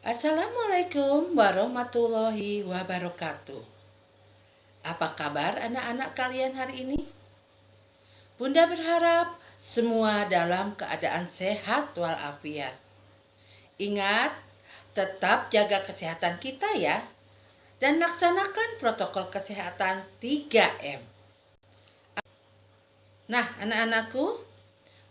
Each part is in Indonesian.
Assalamualaikum warahmatullahi wabarakatuh. Apa kabar anak-anak kalian hari ini? Bunda berharap semua dalam keadaan sehat walafiat. Ingat, tetap jaga kesehatan kita ya. Dan laksanakan protokol kesehatan 3M. Nah, anak-anakku,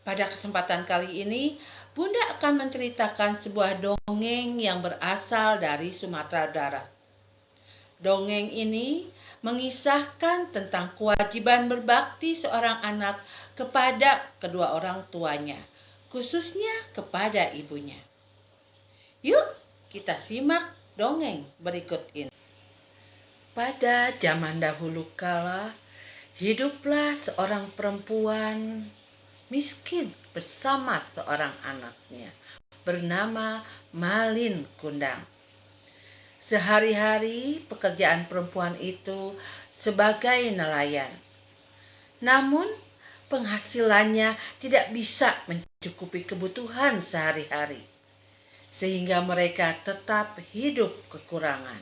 pada kesempatan kali ini Bunda akan menceritakan sebuah dongeng yang berasal dari Sumatera Barat. Dongeng ini mengisahkan tentang kewajiban berbakti seorang anak kepada kedua orang tuanya, khususnya kepada ibunya. Yuk, kita simak dongeng berikut ini. Pada zaman dahulu kala, hiduplah seorang perempuan miskin bersama seorang anaknya bernama Malin Kundang. Sehari-hari pekerjaan perempuan itu sebagai nelayan. Namun penghasilannya tidak bisa mencukupi kebutuhan sehari-hari, sehingga mereka tetap hidup kekurangan.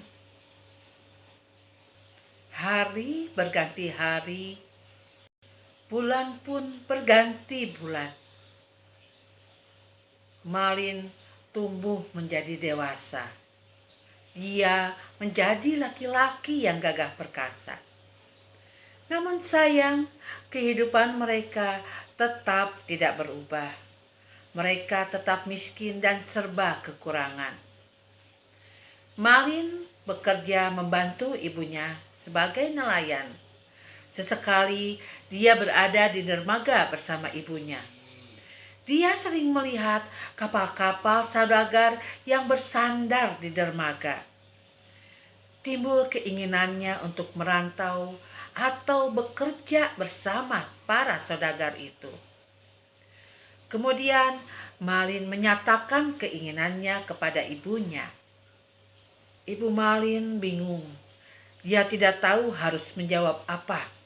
Hari berganti hari, bulan pun berganti bulan. Malin tumbuh menjadi dewasa. Dia menjadi laki-laki yang gagah perkasa. Namun sayang, kehidupan mereka tetap tidak berubah. Mereka tetap miskin dan serba kekurangan. Malin bekerja membantu ibunya sebagai nelayan. Sesekali dia berada di dermaga bersama ibunya. Dia sering melihat kapal-kapal saudagar yang bersandar di dermaga. Timbul keinginannya untuk merantau atau bekerja bersama para saudagar itu. Kemudian Malin menyatakan keinginannya kepada ibunya. Ibu Malin bingung. Dia tidak tahu harus menjawab apa.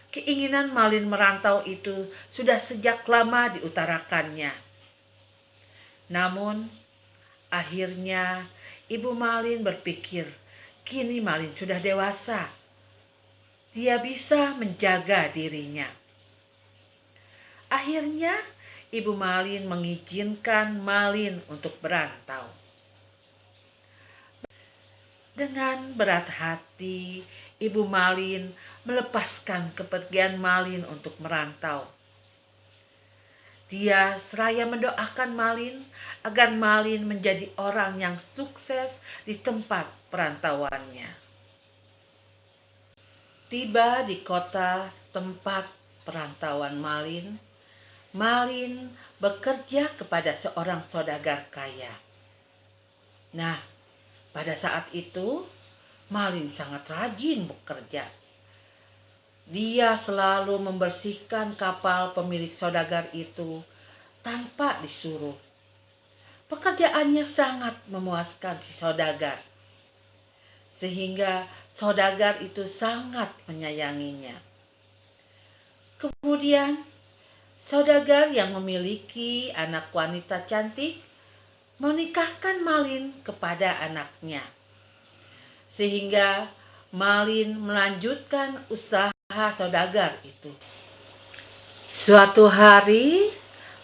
Keinginan Malin merantau itu sudah sejak lama diutarakannya. Namun, akhirnya Ibu Malin berpikir, kini Malin sudah dewasa. Dia bisa menjaga dirinya. Akhirnya, Ibu Malin mengizinkan Malin untuk berantau. Dengan berat hati, Ibu Malin melepaskan kepergian Malin untuk merantau. Dia seraya mendoakan Malin agar Malin menjadi orang yang sukses di tempat perantauannya. Tiba di kota tempat perantauan Malin, Malin bekerja kepada seorang saudagar kaya. Nah, pada saat itu Malin sangat rajin bekerja. Dia selalu membersihkan kapal pemilik saudagar itu tanpa disuruh. Pekerjaannya sangat memuaskan si saudagar, sehingga saudagar itu sangat menyayanginya. Kemudian, saudagar yang memiliki anak wanita cantik menikahkan Malin kepada anaknya, sehingga Malin melanjutkan usaha saudagar itu. Suatu hari,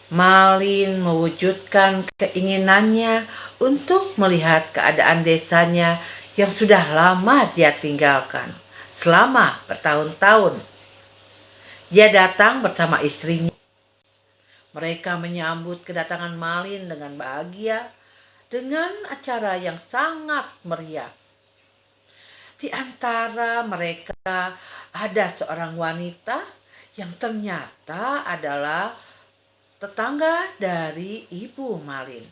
Malin mewujudkan keinginannya untuk melihat keadaan desanya yang sudah lama dia tinggalkan selama bertahun-tahun. Dia datang bersama istrinya. Mereka menyambut kedatangan Malin dengan bahagia dengan acara yang sangat meriah. Di antara mereka ada seorang wanita yang ternyata adalah tetangga dari Ibu Malin.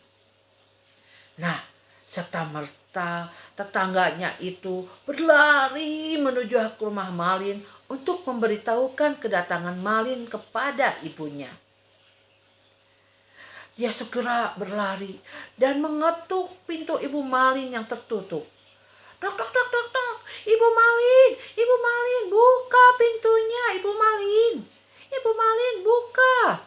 Nah, serta-merta tetangganya itu berlari menuju ke rumah Malin untuk memberitahukan kedatangan Malin kepada ibunya. Dia segera berlari dan mengetuk pintu Ibu Malin yang tertutup. Dok, dok, dok, dok, dok. Ibu Malin, buka pintunya, Ibu Malin, buka.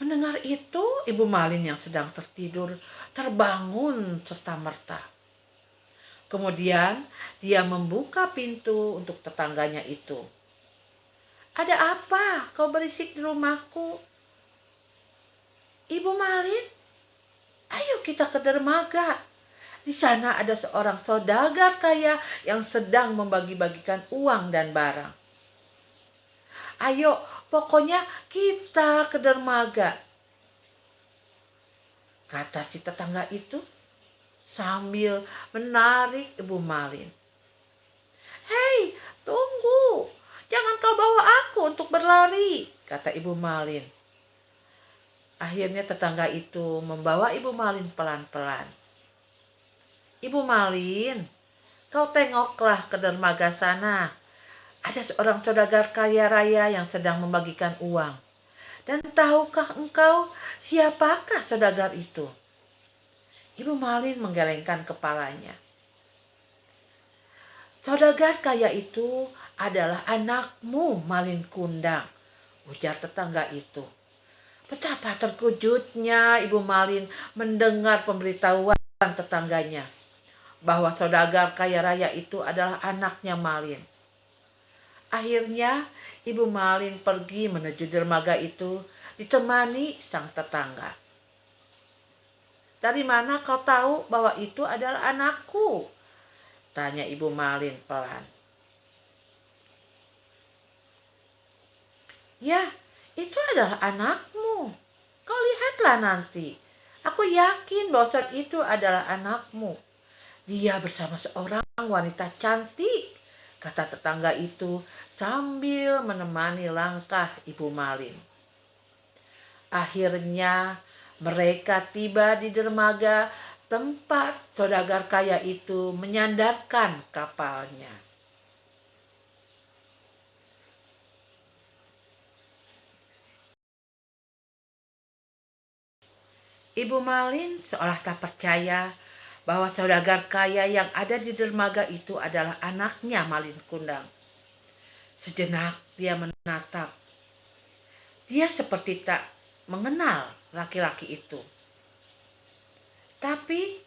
Mendengar itu, Ibu Malin yang sedang tertidur terbangun serta-merta. Kemudian dia membuka pintu untuk tetangganya itu. "Ada apa kau berisik di rumahku? Ibu Malin, ayo kita ke dermaga. Di sana ada seorang saudagar kaya yang sedang membagi-bagikan uang dan barang. Ayo, pokoknya kita ke dermaga," kata si tetangga itu sambil menarik Ibu Malin. "Hei, tunggu. Jangan kau bawa aku untuk berlari," kata Ibu Malin. Akhirnya tetangga itu membawa Ibu Malin pelan-pelan. "Ibu Malin, kau tengoklah ke dermaga sana. Ada seorang saudagar kaya raya yang sedang membagikan uang. Dan tahukah engkau siapakah saudagar itu?" Ibu Malin menggelengkan kepalanya. "Saudagar kaya itu adalah anakmu, Malin Kundang," ujar tetangga itu. Betapa terkejutnya Ibu Malin mendengar pemberitahuan tetangganya bahwa saudagar kaya raya itu adalah anaknya Malin. Akhirnya Ibu Malin pergi menuju dermaga itu ditemani sang tetangga. "Dari mana kau tahu bahwa itu adalah anakku?" tanya Ibu Malin pelan. "Ya, itu adalah anakmu. Kau lihatlah nanti. Aku yakin bahwa saat itu adalah anakmu. Dia bersama seorang wanita cantik," kata tetangga itu sambil menemani langkah Ibu Malin. Akhirnya mereka tiba di dermaga tempat saudagar kaya itu menyandarkan kapalnya. Ibu Malin seolah tak percaya bahwa saudagar kaya yang ada di dermaga itu adalah anaknya Malin Kundang. Sejenak dia menatap. Dia seperti tak mengenal laki-laki itu. Tapi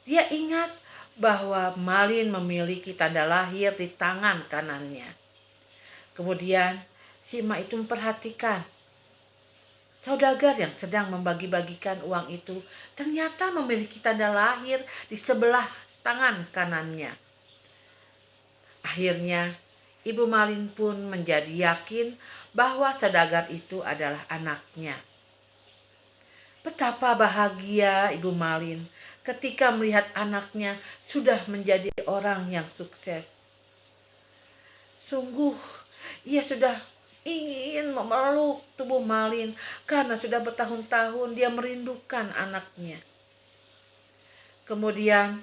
dia ingat bahwa Malin memiliki tanda lahir di tangan kanannya. Kemudian si emak itu memperhatikan saudagar yang sedang membagi-bagikan uang itu ternyata memiliki tanda lahir di sebelah tangan kanannya. Akhirnya Ibu Malin pun menjadi yakin bahwa saudagar itu adalah anaknya. Betapa bahagia Ibu Malin ketika melihat anaknya sudah menjadi orang yang sukses. Sungguh, ia sudah ingin memeluk tubuh Malin karena sudah bertahun-tahun dia merindukan anaknya. Kemudian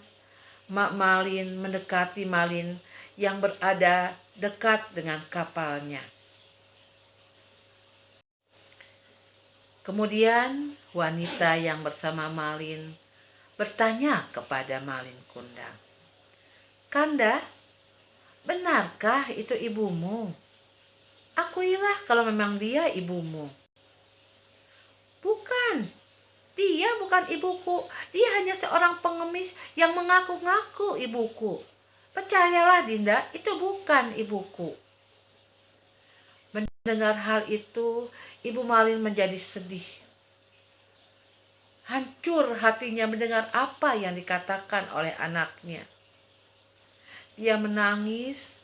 Mak Malin mendekati Malin yang berada dekat dengan kapalnya. Kemudian wanita yang bersama Malin bertanya kepada Malin Kundang, "Kanda, benarkah itu ibumu? Akuilah kalau memang dia ibumu." "Bukan, dia bukan ibuku. Dia hanya seorang pengemis yang mengaku-ngaku ibuku. Percayalah Dinda, itu bukan ibuku." Mendengar hal itu, Ibu Malin menjadi sedih. Hancur hatinya mendengar apa yang dikatakan oleh anaknya. Dia menangis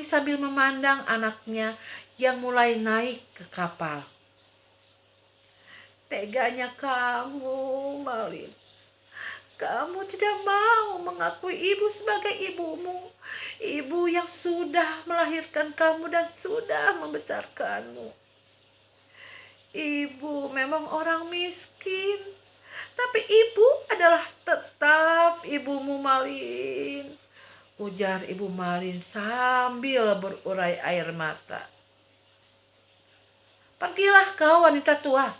sambil memandang anaknya yang mulai naik ke kapal. "Teganya kamu, Malin. Kamu tidak mau mengakui ibu sebagai ibumu. Ibu yang sudah melahirkan kamu dan sudah membesarkanmu. Ibu memang orang miskin, tapi ibu adalah tetap ibumu, Malin," ujar Ibu Malin sambil berurai air mata. "Pergilah kau wanita tua,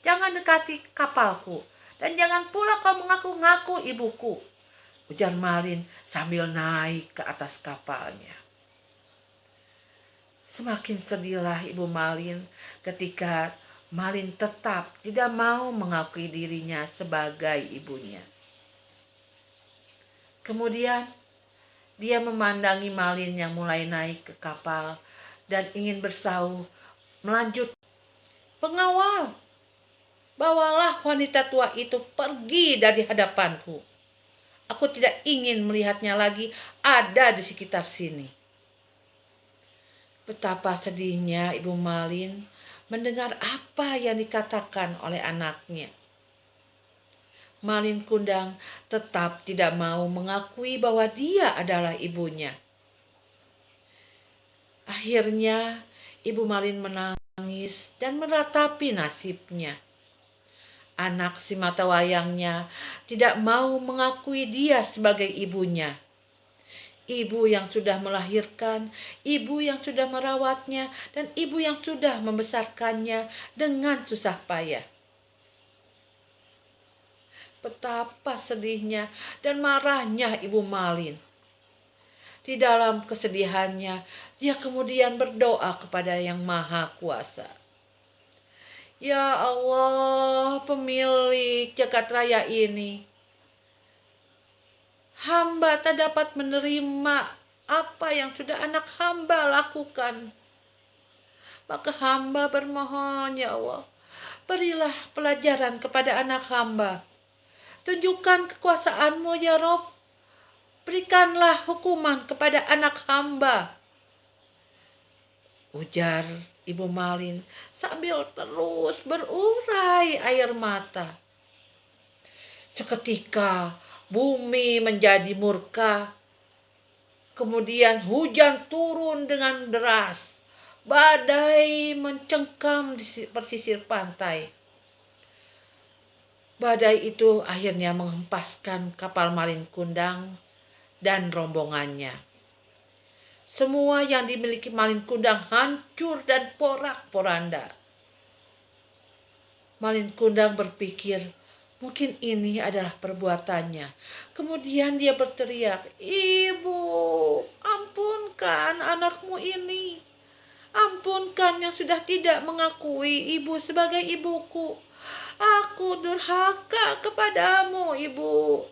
jangan dekati kapalku. Dan jangan pula kau mengaku-ngaku ibuku," ujar Malin sambil naik ke atas kapalnya. Semakin sedihlah Ibu Malin ketika Malin tetap tidak mau mengakui dirinya sebagai ibunya. Kemudian dia memandangi Malin yang mulai naik ke kapal dan ingin bersauh, melanjut. "Pengawal, bawalah wanita tua itu pergi dari hadapanku. Aku tidak ingin melihatnya lagi ada di sekitar sini." Betapa sedihnya Ibu Malin mendengar apa yang dikatakan oleh anaknya. Malin Kundang tetap tidak mau mengakui bahwa dia adalah ibunya. Akhirnya Ibu Malin menangis dan meratapi nasibnya. Anak si mata wayangnya tidak mau mengakui dia sebagai ibunya. Ibu yang sudah melahirkan, ibu yang sudah merawatnya, dan ibu yang sudah membesarkannya dengan susah payah. Betapa sedihnya dan marahnya Ibu Malin. Di dalam kesedihannya, dia kemudian berdoa kepada Yang Maha Kuasa. "Ya Allah, pemilik jagat raya ini, hamba tak dapat menerima apa yang sudah anak hamba lakukan. Maka hamba bermohon, ya Allah, berilah pelajaran kepada anak hamba. Tunjukkan kekuasaan-Mu, ya Rob. Berikanlah hukuman kepada anak hamba," ujar Ibu Malin sambil terus berurai air mata. Seketika bumi menjadi murka. Kemudian hujan turun dengan deras. Badai mencengkam di pesisir pantai. Badai itu akhirnya menghempaskan kapal Malin Kundang dan rombongannya. Semua yang dimiliki Malin Kundang hancur dan porak-poranda. Malin Kundang berpikir, mungkin ini adalah perbuatannya. Kemudian dia berteriak, "Ibu, ampunkan anakmu ini. Ampunkan yang sudah tidak mengakui ibu sebagai ibuku. Aku durhaka kepadamu, Ibu,"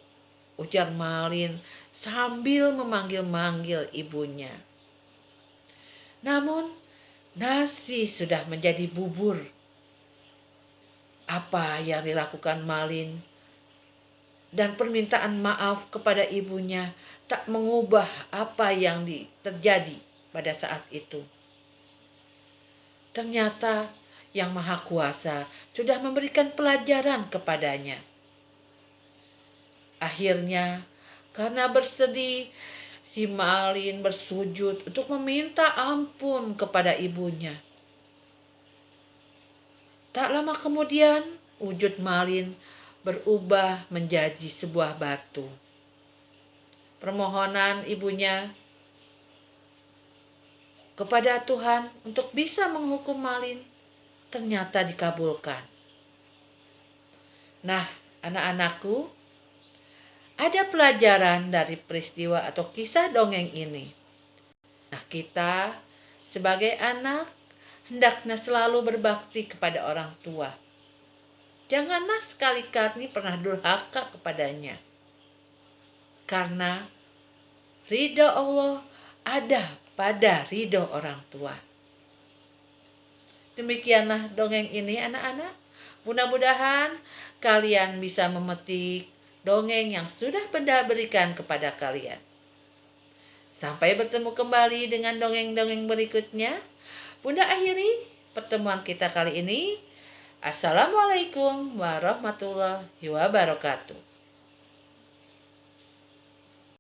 ujar Malin sambil memanggil-manggil ibunya. Namun nasi sudah menjadi bubur. Apa yang dilakukan Malin dan permintaan maaf kepada ibunya tak mengubah apa yang terjadi pada saat itu. Ternyata Yang Maha Kuasa sudah memberikan pelajaran kepadanya. Akhirnya, karena bersedih, si Malin bersujud untuk meminta ampun kepada ibunya. Tak lama kemudian, wujud Malin berubah menjadi sebuah batu. Permohonan ibunya kepada Tuhan untuk bisa menghukum Malin ternyata dikabulkan. Nah, anak-anakku, ada pelajaran dari peristiwa atau kisah dongeng ini. Nah, kita sebagai anak hendaknya selalu berbakti kepada orang tua. Janganlah sekali-kali pernah durhaka kepadanya. Karena ridho Allah ada pada ridho orang tua. Demikianlah dongeng ini anak-anak. Mudah-mudahan kalian bisa memetik dongeng yang sudah Bunda berikan kepada kalian. Sampai bertemu kembali dengan dongeng-dongeng berikutnya. Bunda akhiri pertemuan kita kali ini. Assalamualaikum warahmatullahi wabarakatuh.